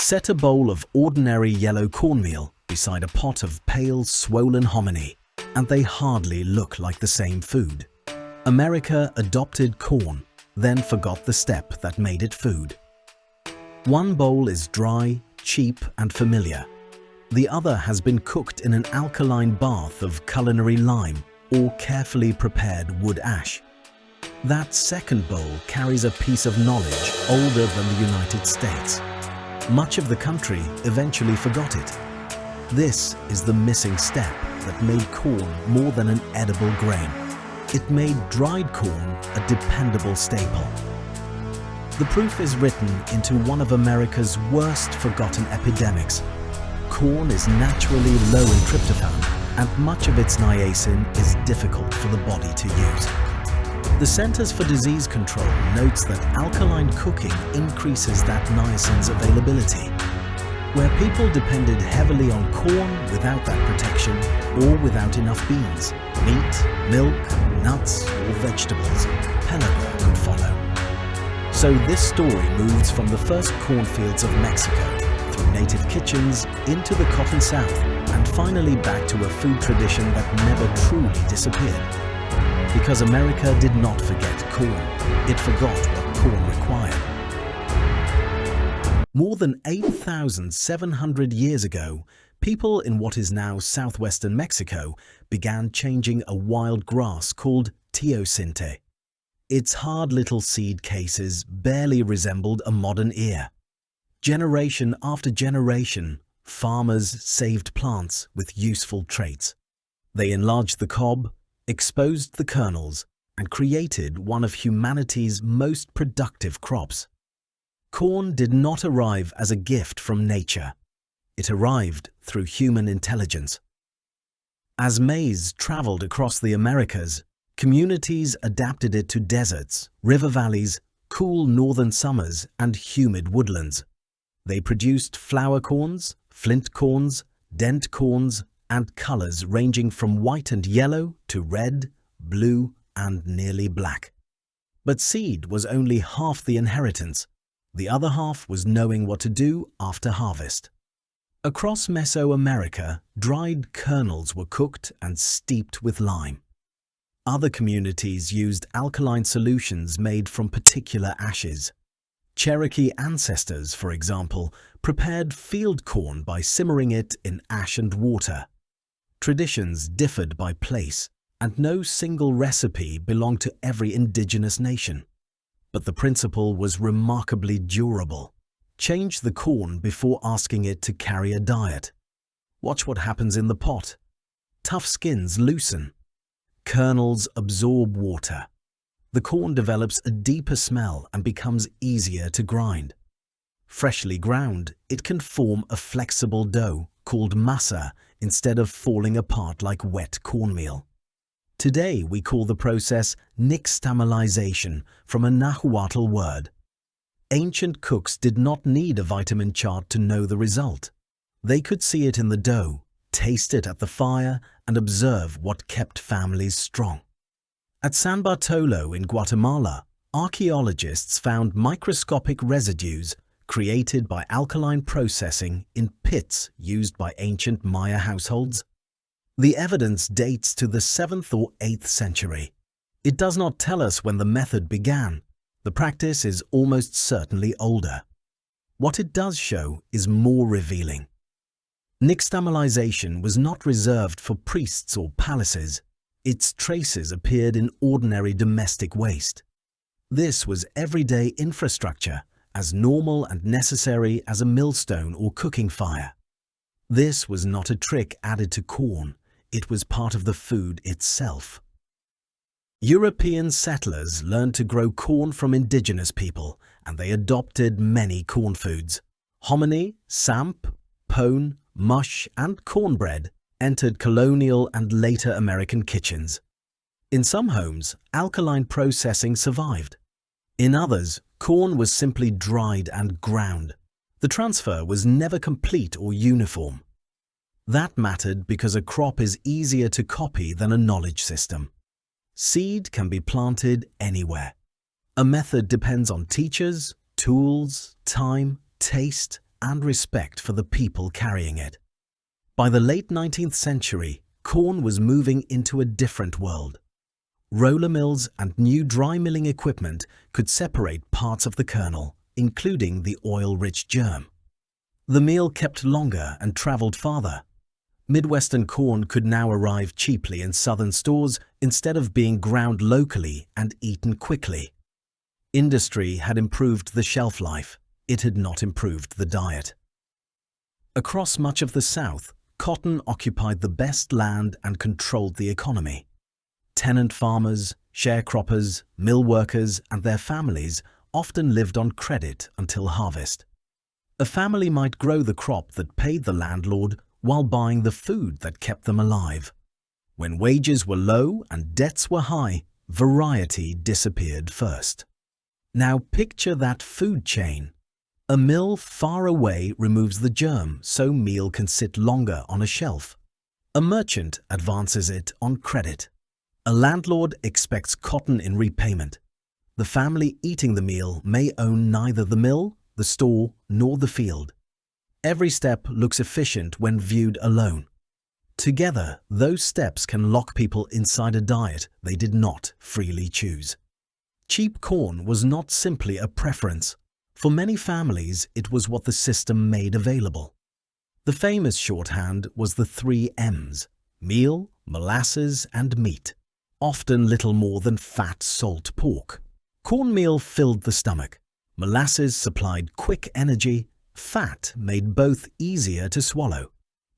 Set a bowl of ordinary yellow cornmeal beside a pot of pale, swollen hominy, and they hardly look like the same food. America adopted corn, then forgot the step that made it food. One bowl is dry, cheap, and familiar. The other has been cooked in an alkaline bath of culinary lime or carefully prepared wood ash. That second bowl carries a piece of knowledge older than the United States. Much of the country eventually forgot it. This is the missing step that made corn more than an edible grain. It made dried corn a dependable staple. The proof is written into one of America's worst forgotten epidemics. Corn is naturally low in tryptophan, and much of its niacin is difficult for the body to use. The Centers for Disease Control notes that alkaline cooking increases that niacin's availability. Where people depended heavily on corn without that protection, or without enough beans, meat, milk, nuts, or vegetables, Pellagra could follow. So this story moves from the first cornfields of Mexico, through native kitchens, into the cotton south, and finally back to a food tradition that never truly disappeared. Because America did not forget corn, it forgot what corn required. More than 8,700 years ago, people in what is now southwestern Mexico began changing a wild grass called teosinte. Its hard little seed cases barely resembled a modern ear. Generation after generation, farmers saved plants with useful traits. They enlarged the cob, exposed the kernels, and created one of humanity's most productive crops. Corn did not arrive as a gift from nature. It arrived through human intelligence. As maize traveled across the Americas, communities adapted it to deserts, river valleys, cool northern summers, and humid woodlands. They produced flower corns, flint corns, dent corns, and colors ranging from white and yellow to red, blue, and nearly black. But seed was only half the inheritance. The other half was knowing what to do after harvest. Across Mesoamerica, dried kernels were cooked and steeped with lime. Other communities used alkaline solutions made from particular ashes. Cherokee ancestors, for example, prepared field corn by simmering it in ash and water. Traditions differed by place, and no single recipe belonged to every indigenous nation. But the principle was remarkably durable. Change the corn before asking it to carry a diet. Watch what happens in the pot. Tough skins loosen. Kernels absorb water. The corn develops a deeper smell and becomes easier to grind. Freshly ground, it can form a flexible dough called masa instead of falling apart like wet cornmeal. Today we call the process Nixtamalization from a Nahuatl word. Ancient cooks did not need a vitamin chart to know the result. They could see it in the dough, taste it at the fire, and observe what kept families strong. At San Bartolo in Guatemala, archaeologists found microscopic residues created by alkaline processing in pits used by ancient Maya households. The evidence dates to the 7th or 8th century. It does not tell us when the method began. The practice is almost certainly older. What it does show is more revealing. Nixtamalization was not reserved for priests or palaces. Its traces appeared in ordinary domestic waste. This was everyday infrastructure, as normal and necessary as a millstone or cooking fire. This was not a trick added to corn. It was part of the food itself. European settlers learned to grow corn from indigenous people, and they adopted many corn foods. Hominy, samp, pone, mush, and cornbread entered colonial and later American kitchens. In some homes, alkaline processing survived. In others, corn was simply dried and ground. The transfer was never complete or uniform. That mattered because a crop is easier to copy than a knowledge system. Seed can be planted anywhere. A method depends on teachers, tools, time, taste, and respect for the people carrying it. By the late 19th century, corn was moving into a different world. Roller mills and new dry milling equipment could separate parts of the kernel, including the oil-rich germ. The meal kept longer and traveled farther. Midwestern corn could now arrive cheaply in southern stores instead of being ground locally and eaten quickly. Industry had improved the shelf life. It had not improved the diet. Across much of the South, cotton occupied the best land and controlled the economy. Tenant farmers, sharecroppers, mill workers, and their families often lived on credit until harvest. A family might grow the crop that paid the landlord while buying the food that kept them alive. When wages were low and debts were high, variety disappeared first. Now picture that food chain. A mill far away removes the germ so meal can sit longer on a shelf. A merchant advances it on credit. A landlord expects cotton in repayment. The family eating the meal may own neither the mill, the store, nor the field. Every step looks efficient when viewed alone. Together, those steps can lock people inside a diet they did not freely choose. Cheap corn was not simply a preference. For many families, it was what the system made available. The famous shorthand was the 3 M's: meal, molasses, and meat, often little more than fat salt pork. Cornmeal filled the stomach. Molasses supplied quick energy. Fat made both easier to swallow.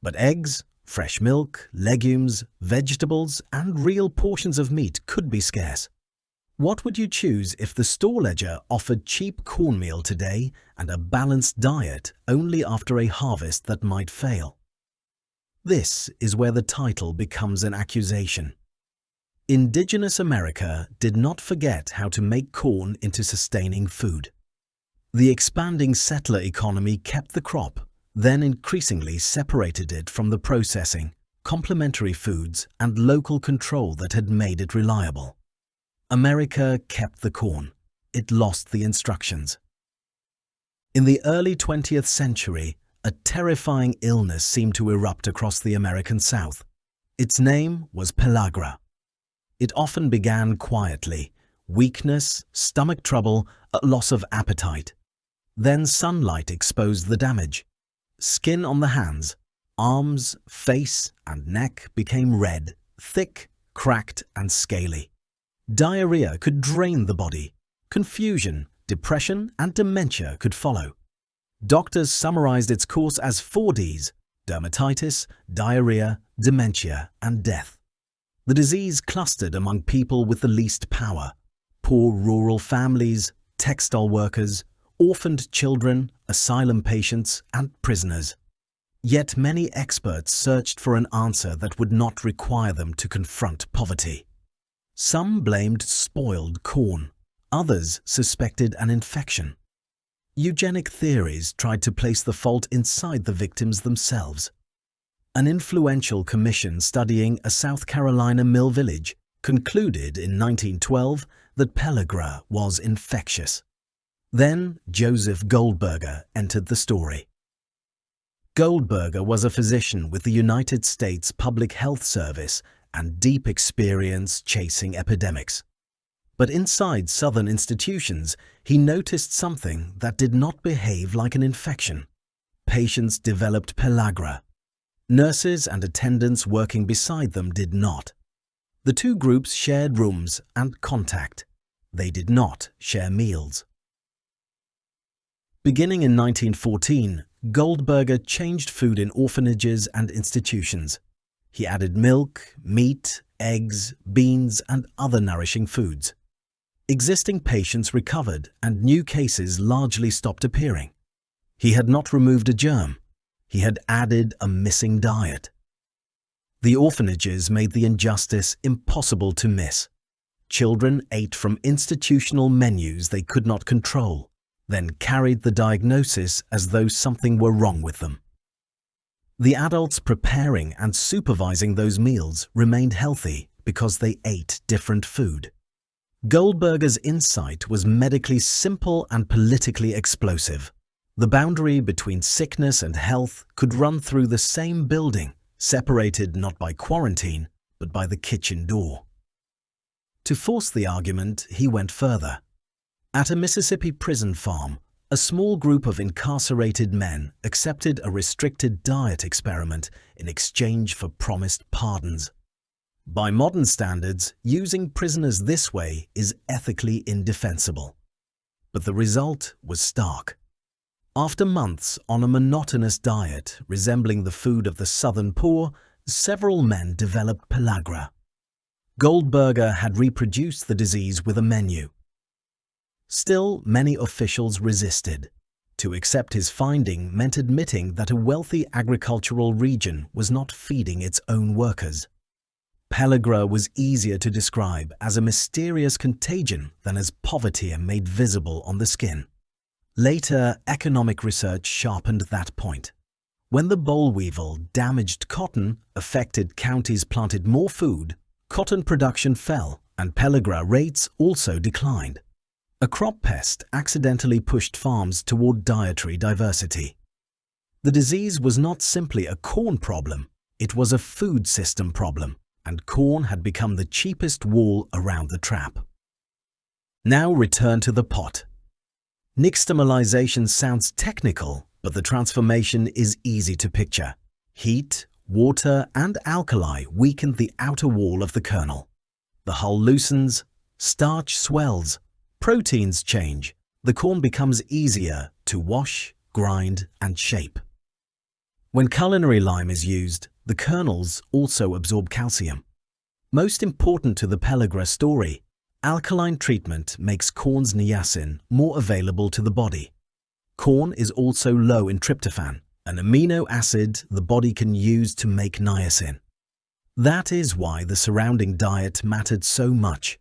But eggs, fresh milk, legumes, vegetables, and real portions of meat could be scarce. What would you choose if the store ledger offered cheap cornmeal today and a balanced diet only after a harvest that might fail? This is where the title becomes an accusation. Indigenous America did not forget how to make corn into sustaining food. The expanding settler economy kept the crop, then increasingly separated it from the processing, complementary foods, and local control that had made it reliable. America kept the corn. It lost the instructions. In the early 20th century, a terrifying illness seemed to erupt across the American South. Its name was Pellagra. It often began quietly: weakness, stomach trouble, a loss of appetite. Then sunlight exposed the damage. Skin on the hands, arms, face, and neck became red, thick, cracked, and scaly. Diarrhea could drain the body. Confusion, depression, and dementia could follow. Doctors summarized its course as 4 Ds: dermatitis, diarrhea, dementia, and death. The disease clustered among people with the least power: poor rural families, textile workers, orphaned children, asylum patients, and prisoners. Yet many experts searched for an answer that would not require them to confront poverty. Some blamed spoiled corn. Others suspected an infection. Eugenic theories tried to place the fault inside the victims themselves. An influential commission studying a South Carolina mill village concluded in 1912 that Pellagra was infectious. Then Joseph Goldberger entered the story. Goldberger was a physician with the United States Public Health Service and deep experience chasing epidemics. But inside Southern institutions, he noticed something that did not behave like an infection. Patients developed Pellagra. Nurses and attendants working beside them did not. The 2 groups shared rooms and contact. They did not share meals. Beginning in 1914, Goldberger changed food in orphanages and institutions. He added milk, meat, eggs, beans, and other nourishing foods. Existing patients recovered and new cases largely stopped appearing. He had not removed a germ. He had added a missing diet. The orphanages made the injustice impossible to miss. Children ate from institutional menus they could not control, then carried the diagnosis as though something were wrong with them. The adults preparing and supervising those meals remained healthy because they ate different food. Goldberger's insight was medically simple and politically explosive. The boundary between sickness and health could run through the same building, separated not by quarantine, but by the kitchen door. To force the argument, he went further. At a Mississippi prison farm, a small group of incarcerated men accepted a restricted diet experiment in exchange for promised pardons. By modern standards, using prisoners this way is ethically indefensible. But the result was stark. After months on a monotonous diet resembling the food of the southern poor, several men developed pellagra. Goldberger had reproduced the disease with a menu. Still, many officials resisted. To accept his finding meant admitting that a wealthy agricultural region was not feeding its own workers. Pellagra was easier to describe as a mysterious contagion than as poverty made visible on the skin. Later, economic research sharpened that point. When the boll weevil damaged cotton, affected counties planted more food, cotton production fell, and pellagra rates also declined. A crop pest accidentally pushed farms toward dietary diversity. The disease was not simply a corn problem, it was a food system problem, and corn had become the cheapest wall around the trap. Now return to the pot. Nixtamalization sounds technical, but the transformation is easy to picture. Heat, water, and alkali weakened the outer wall of the kernel. The hull loosens, starch swells, proteins change. The corn becomes easier to wash, grind, and shape. When culinary lime is used, the kernels also absorb calcium. Most important to the pellagra story, alkaline treatment makes corn's niacin more available to the body. Corn is also low in tryptophan, an amino acid the body can use to make niacin. That is why the surrounding diet mattered so much.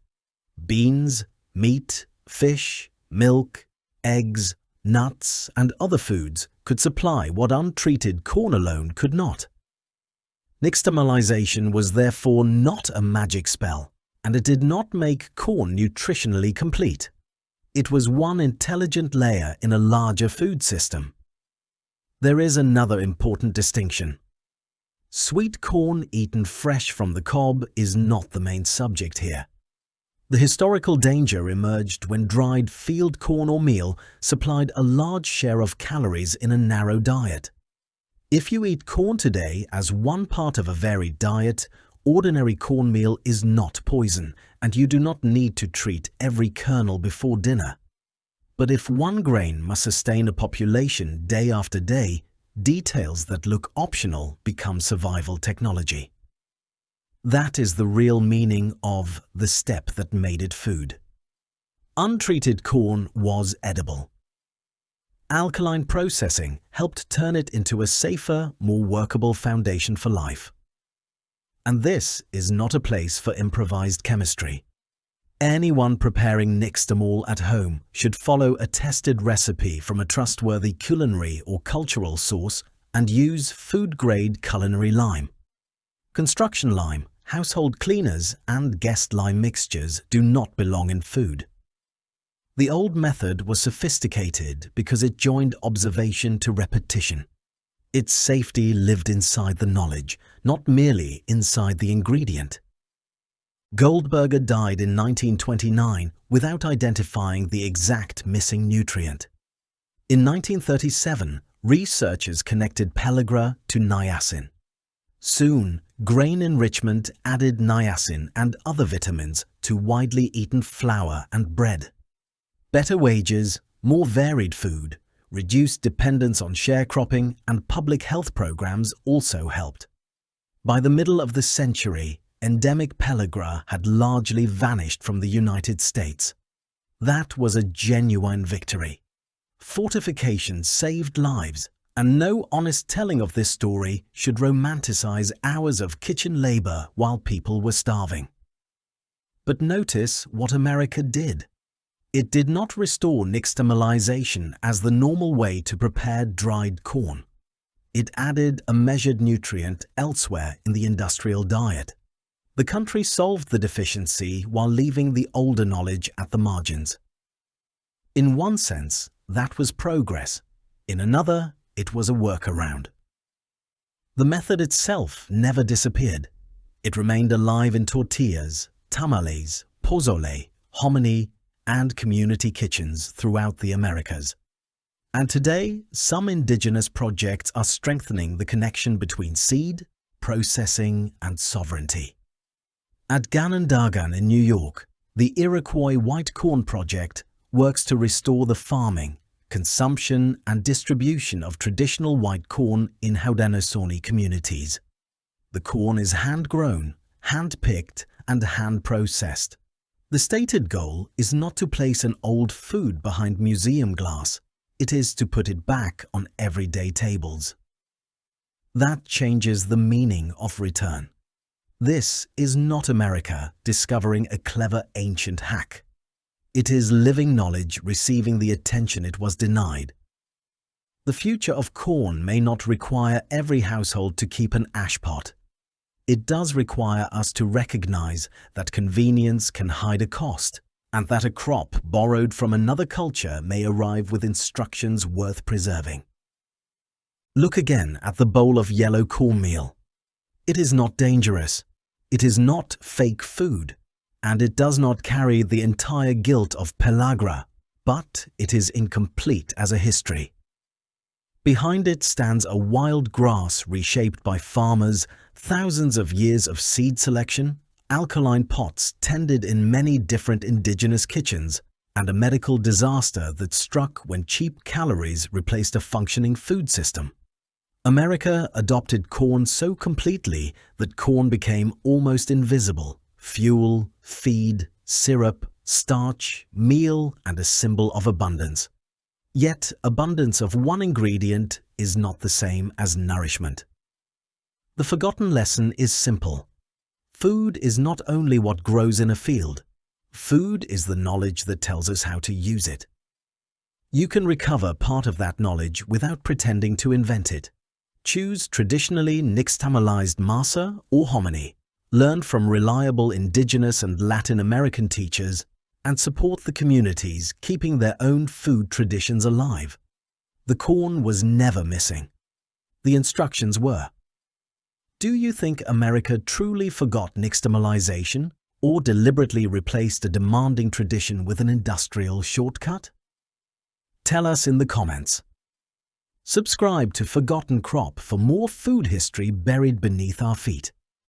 Beans, meat, fish, milk, eggs, nuts, and other foods could supply what untreated corn alone could not. Nixtamalization was therefore not a magic spell, and it did not make corn nutritionally complete. It was one intelligent layer in a larger food system. There is another important distinction. Sweet corn eaten fresh from the cob is not the main subject here. The historical danger emerged when dried field corn or meal supplied a large share of calories in a narrow diet. If you eat corn today as one part of a varied diet, ordinary cornmeal is not poison, and you do not need to treat every kernel before dinner. But if one grain must sustain a population day after day, details that look optional become survival technology. That is the real meaning of the step that made it food. Untreated corn was edible. Alkaline processing helped turn it into a safer, more workable foundation for life. And this is not a place for improvised chemistry. Anyone preparing nixtamal at home should follow a tested recipe from a trustworthy culinary or cultural source and use food-grade culinary lime. Construction lime, household cleaners, and guest lime mixtures do not belong in food. The old method was sophisticated because it joined observation to repetition. Its safety lived inside the knowledge, not merely inside the ingredient. Goldberger died in 1929 without identifying the exact missing nutrient. In 1937, researchers connected pellagra to niacin. Soon, grain enrichment added niacin and other vitamins to widely eaten flour and bread. Better wages, more varied food, reduced dependence on sharecropping, and public health programs also helped. By the middle of the century, endemic pellagra had largely vanished from the United States. That was a genuine victory. Fortifications saved lives, and no honest telling of this story should romanticize hours of kitchen labor while people were starving. But notice what America did. It did not restore nixtamalization as the normal way to prepare dried corn. It added a measured nutrient elsewhere in the industrial diet. The country solved the deficiency while leaving the older knowledge at the margins. In one sense, that was progress. In another, it was a workaround. The method itself never disappeared. It remained alive in tortillas, tamales, pozole, hominy, and community kitchens throughout the Americas. And today, some indigenous projects are strengthening the connection between seed, processing, and sovereignty. At Ganondagan in New York, the Iroquois White Corn Project works to restore the farming, consumption, and distribution of traditional white corn in Haudenosaunee communities. The corn is hand-grown, hand-picked, and hand-processed. The stated goal is not to place an old food behind museum glass. It is to put it back on everyday tables. That changes the meaning of return. This is not America discovering a clever ancient hack. It is living knowledge receiving the attention it was denied. The future of corn may not require every household to keep an ash pot. It does require us to recognize that convenience can hide a cost, and that a crop borrowed from another culture may arrive with instructions worth preserving. Look again at the bowl of yellow cornmeal. It is not dangerous. It is not fake food, and it does not carry the entire guilt of Pellagra, but it is incomplete as a history. Behind it stands a wild grass reshaped by farmers, thousands of years of seed selection, alkaline pots tended in many different indigenous kitchens, and a medical disaster that struck when cheap calories replaced a functioning food system. America adopted corn so completely that corn became almost invisible: fuel, feed, syrup, starch, meal, and a symbol of abundance. Yet, abundance of one ingredient is not the same as nourishment. The forgotten lesson is simple. Food is not only what grows in a field. Food is the knowledge that tells us how to use it. You can recover part of that knowledge without pretending to invent it. Choose traditionally nixtamalized masa or hominy. Learn from reliable Indigenous and Latin American teachers, and support the communities keeping their own food traditions alive. The corn was never missing. The instructions were. Do you think America truly forgot nixtamalization or deliberately replaced a demanding tradition with an industrial shortcut? Tell us in the comments. Subscribe to Forgotten Crop for more food history buried beneath our feet.